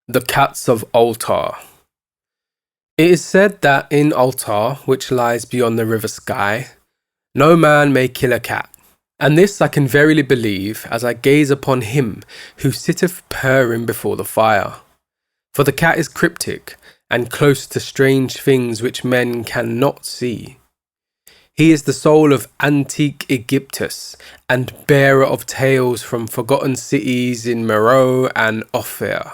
The Cats of Ulthar. It is said that in Ulthar, which lies beyond the river Sky, no man may kill a cat. And this I can verily believe, as I gaze upon him who sitteth purring before the fire. For the cat is cryptic, and close to strange things which men cannot see. He is the soul of antique Egyptus, and bearer of tales from forgotten cities in Meroe and Ophir.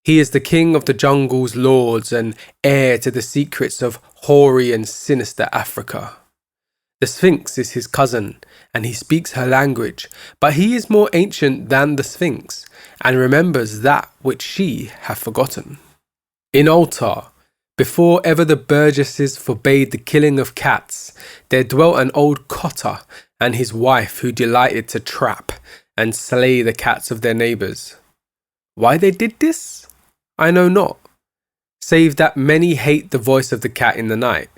He is the king of the jungle's lords and heir to the secrets of hoary and sinister Africa. The Sphinx is his cousin, and he speaks her language, but he is more ancient than the Sphinx, and remembers that which she hath forgotten. In Ulthar, before ever the burgesses forbade the killing of cats, there dwelt an old cotter and his wife who delighted to trap and slay the cats of their neighbours. Why they did this? I know not, save that many hate the voice of the cat in the night,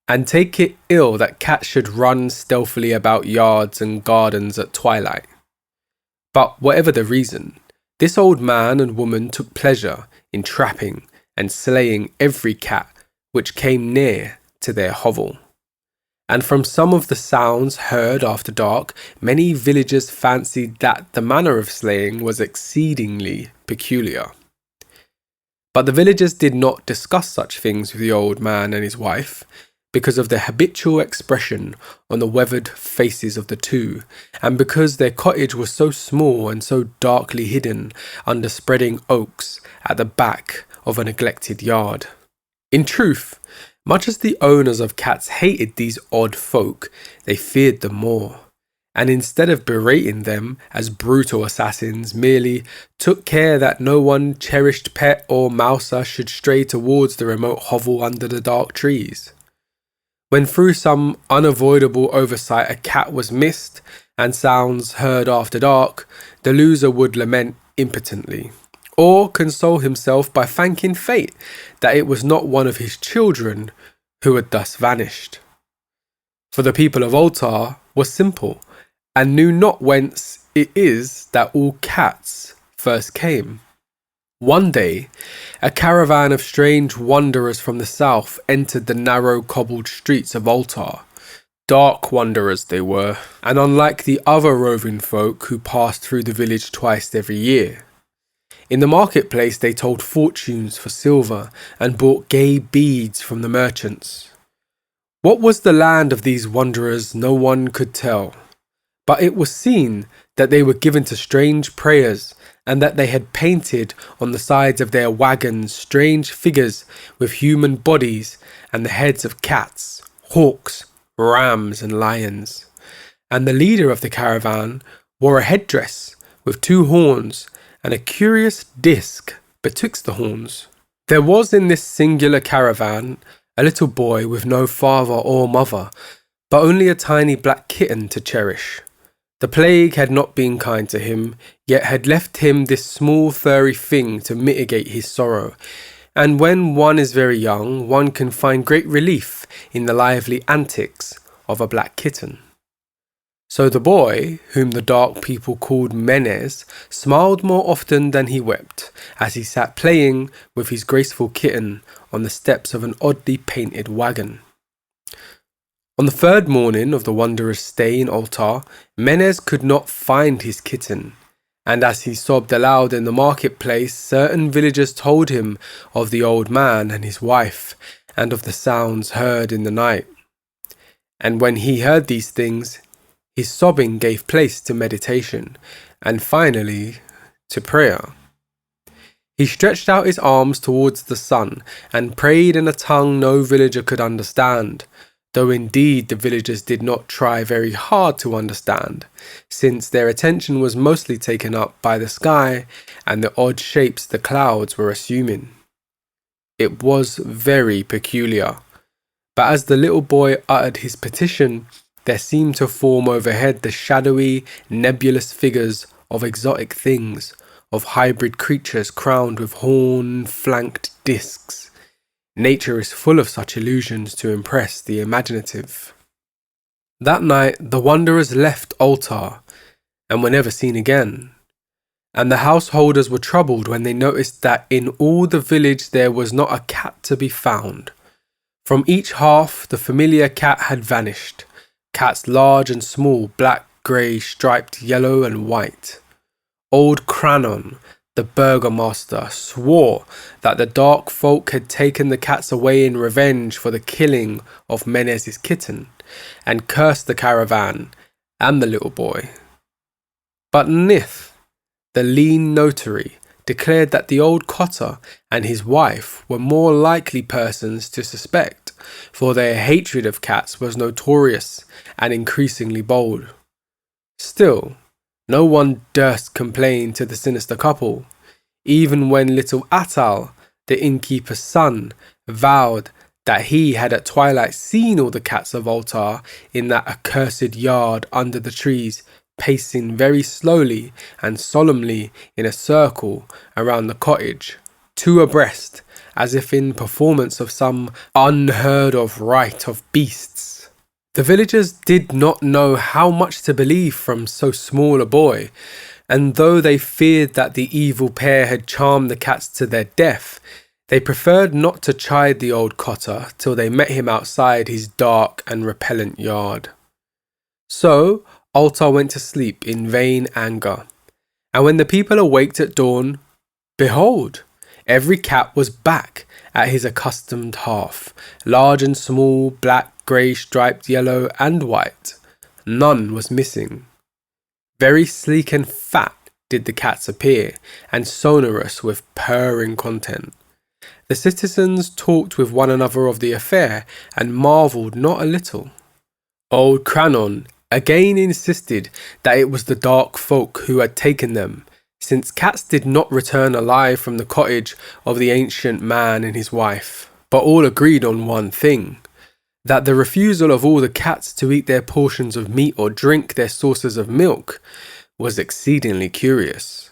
and take it ill that cats should run stealthily about yards and gardens at twilight. But whatever the reason, this old man and woman took pleasure in trapping and slaying every cat which came near to their hovel. And from some of the sounds heard after dark, many villagers fancied that the manner of slaying was exceedingly peculiar. But the villagers did not discuss such things with the old man and his wife, because of the habitual expression on the weathered faces of the two, and because their cottage was so small and so darkly hidden under spreading oaks at the back of a neglected yard. In truth, much as the owners of cats hated these odd folk, they feared them more, and instead of berating them as brutal assassins, merely took care that no one cherished pet or mouser should stray towards the remote hovel under the dark trees. When through some unavoidable oversight a cat was missed and sounds heard after dark, the loser would lament impotently, or console himself by thanking fate that it was not one of his children who had thus vanished. For the people of Ulthar was simple, and knew not whence it is that all cats first came. One day, a caravan of strange wanderers from the south entered the narrow cobbled streets of Ulthar. Dark wanderers they were, and unlike the other roving folk who passed through the village twice every year. In the marketplace they told fortunes for silver and bought gay beads from the merchants. What was the land of these wanderers no one could tell, but it was seen that they were given to strange prayers, and that they had painted on the sides of their wagons strange figures with human bodies and the heads of cats, hawks, rams and lions. And the leader of the caravan wore a headdress with 2 horns and a curious disc betwixt the horns. There was in this singular caravan a little boy with no father or mother, but only a tiny black kitten to cherish. The plague had not been kind to him, yet had left him this small furry thing to mitigate his sorrow, and when one is very young, one can find great relief in the lively antics of a black kitten. So the boy, whom the dark people called Menes, smiled more often than he wept, as he sat playing with his graceful kitten on the steps of an oddly painted wagon. On the 3rd morning of the wanderer's stay in Ulthar, Menes could not find his kitten, and as he sobbed aloud in the marketplace, certain villagers told him of the old man and his wife, and of the sounds heard in the night. And when he heard these things, his sobbing gave place to meditation, and finally to prayer. He stretched out his arms towards the sun, and prayed in a tongue no villager could understand, though indeed the villagers did not try very hard to understand, since their attention was mostly taken up by the sky and the odd shapes the clouds were assuming. It was very peculiar, but as the little boy uttered his petition, there seemed to form overhead the shadowy, nebulous figures of exotic things, of hybrid creatures crowned with horn-flanked discs. Nature is full of such illusions to impress the imaginative. That night the wanderers left Ulthar, and were never seen again. And the householders were troubled when they noticed that in all the village there was not a cat to be found. From each hearth the familiar cat had vanished, cats large and small, black, grey, striped, yellow and white. Old Cranon, the burgomaster, swore that the dark folk had taken the cats away in revenge for the killing of Menez's kitten, and cursed the caravan and the little boy. But Nith, the lean notary, declared that the old cotter and his wife were more likely persons to suspect, for their hatred of cats was notorious and increasingly bold. Still, no one durst complain to the sinister couple, even when little Atal, the innkeeper's son, vowed that he had at twilight seen all the cats of Ulthar in that accursed yard under the trees, pacing very slowly and solemnly in a circle around the cottage, two abreast, as if in performance of some unheard of rite of beasts. The villagers did not know how much to believe from so small a boy, and though they feared that the evil pair had charmed the cats to their death, they preferred not to chide the old cotter till they met him outside his dark and repellent yard. So Ulthar went to sleep in vain anger, and when the people awaked at dawn, behold, every cat was back at his accustomed hearth, large and small, black, grey, striped, yellow and white. None was missing. Very sleek and fat did the cats appear, and sonorous with purring content. The citizens talked with one another of the affair, and marvelled not a little. Old Cranon again insisted that it was the dark folk who had taken them, since cats did not return alive from the cottage of the ancient man and his wife. But all agreed on one thing, that the refusal of all the cats to eat their portions of meat or drink their sources of milk was exceedingly curious.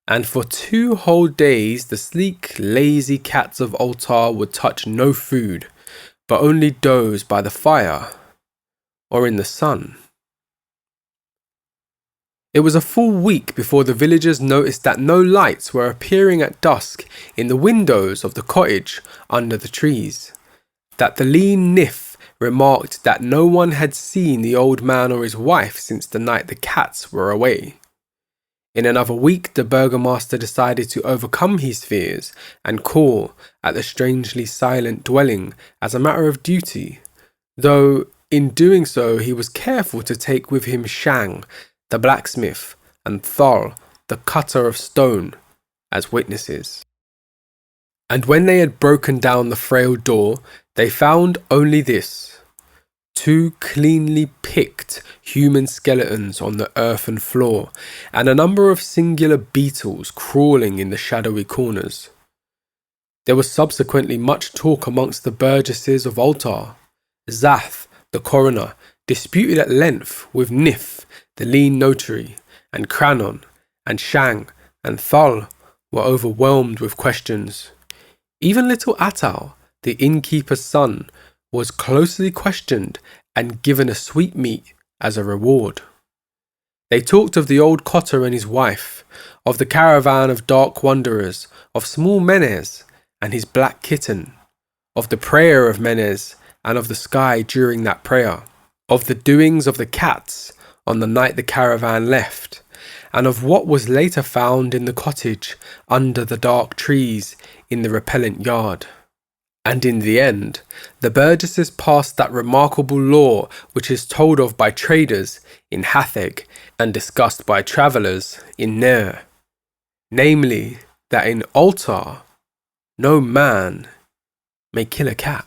And for 2 whole days the sleek, lazy cats of Ulthar would touch no food, but only doze by the fire or in the sun. It was a full week before the villagers noticed that no lights were appearing at dusk in the windows of the cottage under the trees, that the lean Nif remarked that no one had seen the old man or his wife since the night the cats were away. In another week the burgomaster decided to overcome his fears and call at the strangely silent dwelling as a matter of duty, though in doing so he was careful to take with him Shang, the blacksmith, and Thal, the cutter of stone, as witnesses. And when they had broken down the frail door, they found only this: 2 cleanly picked human skeletons on the earthen floor, and a number of singular beetles crawling in the shadowy corners. There was subsequently much talk amongst the burgesses of Ulthar. Zath, the coroner, disputed at length with Nif, the lean notary, and Cranon, and Shang, and Thal were overwhelmed with questions. Even little Atal, the innkeeper's son, was closely questioned and given a sweetmeat as a reward. They talked of the old cotter and his wife, of the caravan of dark wanderers, of small Menez and his black kitten, of the prayer of Menez and of the sky during that prayer, of the doings of the cats on the night the caravan left, and of what was later found in the cottage under the dark trees in the repellent yard. And in the end, the burgesses passed that remarkable law which is told of by traders in Hatheg and discussed by travellers in Ner, namely, that in Ulthar no man may kill a cat.